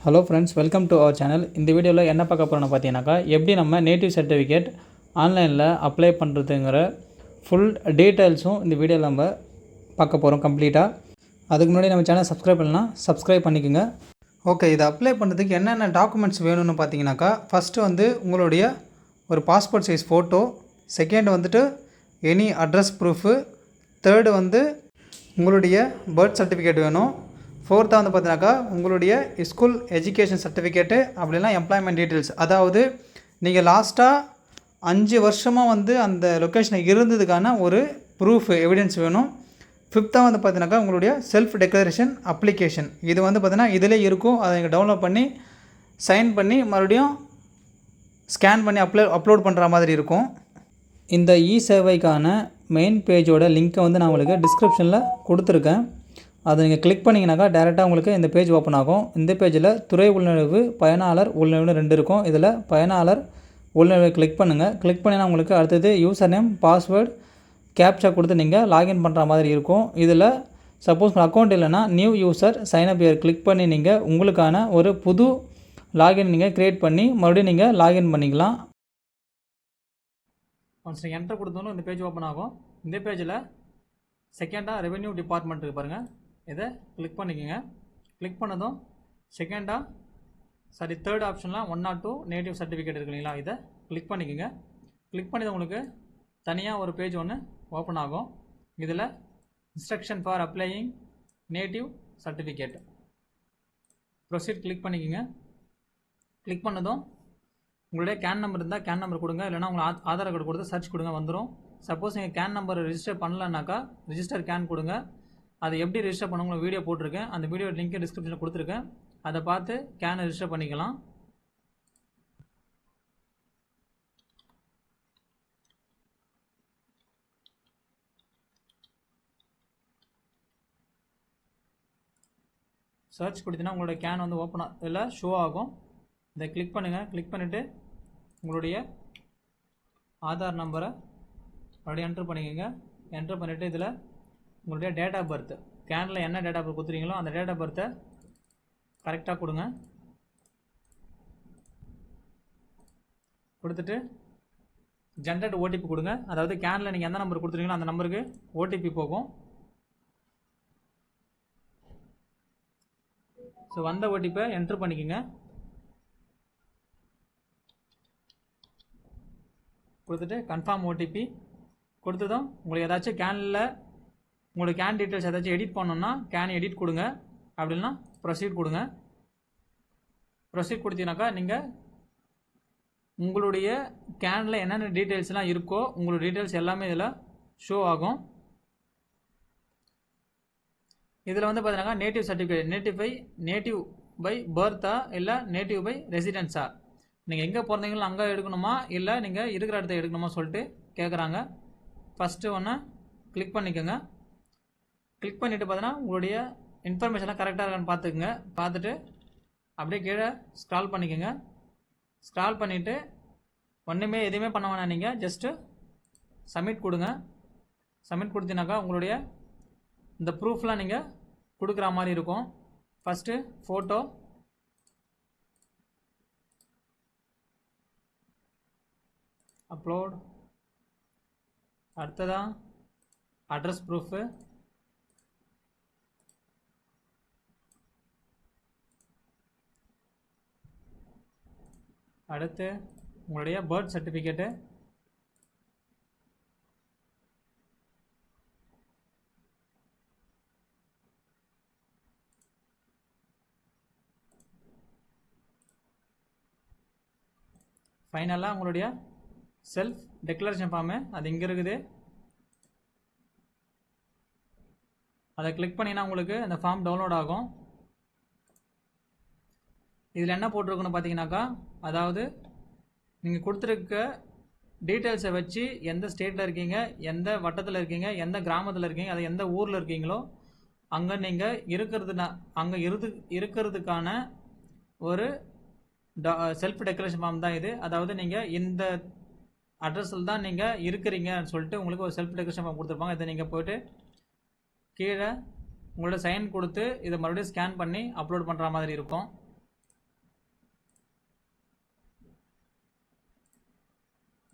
Hello friends, welcome to our channel. இந்த வீடியோவில் என்ன பார்க்க போகிறோன்னு பார்த்தீங்கன்னாக்கா, எப்படி நம்ம நேட்டிவ் சர்டிஃபிகேட் ஆன்லைனில் அப்ளை பண்ணுறதுங்கிற ஃபுல் டீட்டெயில்ஸும் இந்த வீடியோவில் நம்ம பார்க்க போகிறோம் கம்ப்ளீட்டாக. அதுக்கு முன்னாடி நம்ம சேனல் சப்ஸ்கிரைப் பண்ணலாம், சப்ஸ்கிரைப் பண்ணிக்கோங்க. ஓகே, இதை அப்ளை பண்ணுறதுக்கு என்னென்ன டாக்குமெண்ட்ஸ் வேணும்னு பார்த்தீங்கன்னாக்கா, ஃபஸ்ட்டு உங்களுடைய ஒரு passport size photo, second any address proof, third உங்களுடைய பர்த் சர்டிஃபிகேட் வேணும். ஃபோர்த்தாக பார்த்தீங்கன்னாக்கா உங்களுடைய ஸ்கூல் எஜுகேஷன் சர்டிஃபிகேட்டு, அப்படின்னா எம்ப்ளாய்மெண்ட் டீட்டெயில்ஸ், அதாவது நீங்கள் லாஸ்ட்டாக 5 வருஷமாக அந்த லொக்கேஷனில் இருந்ததுக்கான ஒரு ப்ரூஃப் எவிடன்ஸ் வேணும். ஃபிஃப்த்தாக பார்த்தீங்கன்னாக்கா உங்களுடைய செல்ஃப் டெக்ளரேஷன் அப்ளிகேஷன். இது பார்த்தீங்கன்னா இதிலே இருக்கும். அதை நீங்கள் டவுன்லோட் பண்ணி சைன் பண்ணி மறுபடியும் ஸ்கேன் பண்ணி அப்லோட் பண்ணுற மாதிரி இருக்கும். இந்த இ-சேவைக்கான மெயின் பேஜோட லிங்க்கை நான் உங்களுக்கு டிஸ்கிரிப்ஷனில் கொடுத்துருக்கேன். அதை நீங்கள் கிளிக் பண்ணிங்கனாக்கா டேரெக்டாக உங்களுக்கு இந்த பேஜ் ஓப்பன் ஆகும். இந்த பேஜில் துறை உள்நுழைவு, பயனாளர் உள்நுழைவு 2 இருக்கும். இதில் பயனாளர் உள்நுழைவு கிளிக் பண்ணுங்கள். கிளிக் பண்ணினா உங்களுக்கு அடுத்தது யூசர் நேம், பாஸ்வேர்டு, கேப்சா கொடுத்து நீங்கள் லாகின் பண்ணுற மாதிரி இருக்கும். இதில் சப்போஸ் உங்கள் அக்கௌண்ட் இல்லைனா new user sign up year click பண்ணி நீங்கள் உங்களுக்கான ஒரு புது லாகின் நீங்கள் க்ரியேட் பண்ணி மறுபடியும் நீங்கள் லாகின் பண்ணிக்கலாம். ஒன்ஸ் நீங்கள் என்டர் கொடுத்தோன்னு இந்த பேஜ் ஓப்பன் ஆகும். இந்த பேஜில் செகண்டாக ரெவென்யூ டிபார்ட்மெண்ட் இருக்கு பாருங்கள், இதை கிளிக் பண்ணிக்கோங்க. கிளிக் பண்ணதும் தேர்ட் ஆப்ஷனில் 102 நேட்டிவ் சர்டிஃபிகேட் இருக்கு இல்லைங்களா, இதை கிளிக் பண்ணிக்கோங்க. கிளிக் பண்ணி உங்களுக்கு தனியாக ஒரு பேஜ் ஒன்று ஓப்பன் ஆகும். இதில் instruction for applying native certificate, proceed click பண்ணிக்கோங்க. கிளிக் பண்ணதும் உங்களுடைய கேன் நம்பர் இருந்தால் கேன் நம்பர் கொடுங்க, இல்லைனா உங்களை ஆதார் கார்டு கொடுத்து சர்ச் கொடுங்க, வந்துடும். சப்போஸ் நீங்கள் கேன் நம்பர் ரிஜிஸ்டர் பண்ணலன்னாக்கா ரிஜிஸ்டர் கேன் கொடுங்க. அதை எப்படி ரிஜிஸ்டர் பண்ண உங்களுக்கு வீடியோ போட்டிருக்கேன். அந்த வீடியோ லிங்க்கை டிஸ்கிரிப்ஷனில் கொடுத்துருக்கேன். அதை பார்த்து கேனை ரிஜிஸ்டர் பண்ணிக்கலாம். சர்ச் கொடுத்தீங்கன்னா உங்களோட கேன் ஓப்பன் இதில் ஷோ ஆகும். இதை கிளிக் பண்ணுங்கள். கிளிக் பண்ணிவிட்டு உங்களுடைய ஆதார் நம்பரை அப்படியே என்ட்ரு பண்ணிக்கோங்க. என்ட்ரு பண்ணிவிட்டு இதில் உங்களுடைய டேட் ஆஃப் பர்த், கேனில் என்ன டேட் ஆஃப் பர்த் கொடுத்துறீங்களோ அந்த டேட் ஆஃப் பர்த்தை கரெக்டாக கொடுங்க. கொடுத்துட்டு ஜென்ரேட் ஓடிபி கொடுங்க. அதாவது கேனில் நீங்கள் எந்த நம்பர் கொடுத்துறீங்களோ அந்த நம்பருக்கு ஓடிபி போகும். ஸோ வந்த ஓடிபியை என்ட்ரு பண்ணிக்கோங்க. கொடுத்துட்டு கன்ஃபார்ம் ஓடிபி கொடுத்ததும் உங்களுக்கு ஏதாச்சும் கேனில் உங்களுக்கு கேன் டீட்டெயில்ஸ் ஏதாச்சும் எடிட் பண்ணணுன்னா கேன் எடிட் கொடுங்க, அப்படின்னா ப்ரொசீட் கொடுங்க. ப்ரொசீட் கொடுத்தீங்கன்னாக்கா நீங்கள் உங்களுடைய கேனில் என்னென்ன டீட்டெயில்ஸ்லாம் இருக்கோ உங்களுடைய டீட்டெயில்ஸ் எல்லாமே இதில் ஷோ ஆகும். இதில் பார்த்தீங்கன்னா நேட்டிவ் சர்டிஃபிகேட், நேட்டிவ் பை பர்த்தா இல்லை நேட்டிவ் பை ரெசிடென்ஸா, நீங்கள் எங்கே பிறந்தீங்களோ அங்கே எடுக்கணுமா இல்லை நீங்கள் இருக்கிற இடத்த எடுக்கணுமா சொல்லிட்டு கேட்குறாங்க. ஃபஸ்ட்டு ஒன்று கிளிக் பண்ணிக்கோங்க. கிளிக் பண்ணிவிட்டு பார்த்தீங்கன்னா உங்களுடைய இன்ஃபர்மேஷன்லாம் கரெக்டாக இருக்கான்னு பார்த்துக்குங்க. பார்த்துட்டு அப்படியே கீழே ஸ்க்ரால் பண்ணிக்கோங்க. ஸ்க்ரால் பண்ணிவிட்டு ஒன்றுமே எதுவுமே பண்ண வேணாம், நீங்கள் ஜஸ்ட்டு சப்மிட் கொடுங்க. சப்மிட் கொடுத்தீங்கன்னாக்கா உங்களுடைய இந்த ப்ரூஃப்லாம் நீங்கள் கொடுக்குற மாதிரி இருக்கும். ஃபஸ்ட்டு ஃபோட்டோ, அப்லோட், அடுத்ததாக அட்ரஸ் ப்ரூஃபு, அடுத்து உங்களுடைய பர்த் சர்டிஃபிகேட்டு, ஃபைனலாக உங்களுடைய செல்ஃப் டெக்ளரேஷன் ஃபார்மு, அது இங்கே இருக்குது. அதை கிளிக் பண்ணினா உங்களுக்கு அந்த ஃபார்ம் டவுன்லோட் ஆகும். இதில் என்ன போட்டிருக்குன்னு பார்த்தீங்கன்னாக்கா, அதாவது நீங்கள் கொடுத்துருக்க டீட்டெயில்ஸை வச்சு எந்த ஸ்டேட்டில் இருக்கீங்க, எந்த வட்டத்தில் இருக்கீங்க, எந்த கிராமத்தில் இருக்கீங்க, அது எந்த ஊரில் இருக்கீங்களோ அங்கே நீங்கள் இருக்கிறதுக்கான ஒரு செல்ஃப் டெக்ளரேஷன் ஃபார்ம் தான் இது. அதாவது நீங்கள் இந்த அட்ரஸில் தான் நீங்கள் இருக்கிறீங்கன்னு சொல்லிட்டு உங்களுக்கு ஒரு செல்ஃப் டெக்ளரேஷன் ஃபார்ம் கொடுத்துருப்பாங்க. இதை நீங்கள் போய்ட்டு கீழே உங்களோட சைன் கொடுத்து இதை மறுபடியும் ஸ்கேன் பண்ணி அப்லோட் பண்ணுற மாதிரி இருக்கும்.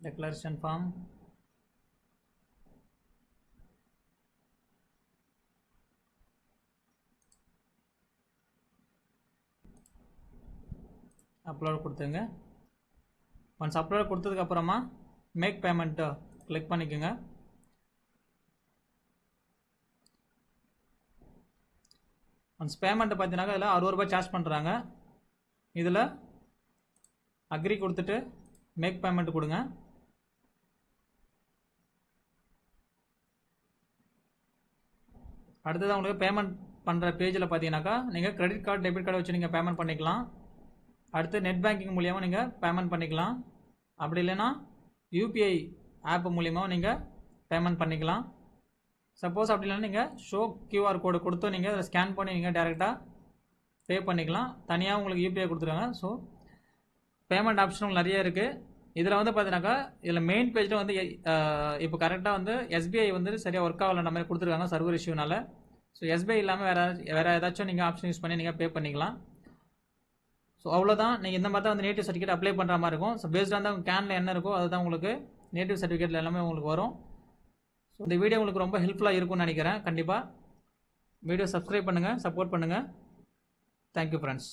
declaration form, upload கொடுத்துங்க. once upload கொடுத்ததுக்கு அப்புறமா make payment click பண்ணிக்கோங்க. once payment பார்த்தீங்கன்னா இதில் 60 ரூபாய் சார்ஜ் பண்ணுறாங்க. இதில் அக்ரி கொடுத்துட்டு மேக் பேமெண்ட் கொடுங்க. அடுத்தது உங்களுக்கு பேமெண்ட் பண்ணுற பேஜில் பார்த்தீங்கன்னாக்கா நீங்கள் கிரெடிட் கார்டு டெபிட் கார்டு வச்சு நீங்கள் பேமெண்ட் பண்ணிக்கலாம். அடுத்து நெட் பேங்கிங் மூலியமாக நீங்கள் பேமெண்ட் பண்ணிக்கலாம். அப்படி இல்லைன்னா யூபிஐ ஆப் மூலியமாக நீங்கள் பேமெண்ட் பண்ணிக்கலாம். சப்போஸ் அப்படி இல்லைன்னா நீங்கள் ஷோ கியூஆர் கோடு கொடுத்து நீங்கள் அதை ஸ்கேன் பண்ணி நீங்கள் டேரெக்டாக பே பண்ணிக்கலாம். தனியாக உங்களுக்கு யூபிஐ கொடுத்துருவாங்க. ஸோ பேமெண்ட் ஆப்ஷன் நிறைய இருக்குது. இதில் வந்து பார்த்தீங்கன்னாக்கா இதில் மெயின் பேஜில் வந்து இப்போ கரெக்டாக வந்து எஸ்பிஐ வந்து சரியாக ஒர்க் ஆகலைன்ற மாதிரி கொடுத்துருக்காங்க சர்வர் இஷ்யூனால. ஸோ எஸ்பிஐ இல்லாமல் வேறு ஏதாச்சும் நீங்கள் ஆப்ஷன் யூஸ் பண்ணி நீங்கள் பே பண்ணிக்கலாம். ஸோ அவ்வளோதான். நீங்கள் இந்த மாதிரி தான் வந்து நேட்டிவ் சர்டிஃபிகேட் அப்ளை பண்ணுற மாதிரி இருக்கும். ஸோ பேஸ்டாக தான் கேனில் என்ன இருக்கோ அதுதான் உங்களுக்கு நேட்டிவ் சர்டிஃபிகேட்டில் எல்லாமே உங்களுக்கு வரும். ஸோ இந்த வீடியோ உங்களுக்கு ரொம்ப ஹெல்ப்ஃபுல்லாக இருக்கும்னு நினைக்கிறேன். கண்டிப்பாக வீடியோ சப்ஸ்கிரைப் பண்ணுங்கள், சப்போர்ட் பண்ணுங்கள். Thank you friends.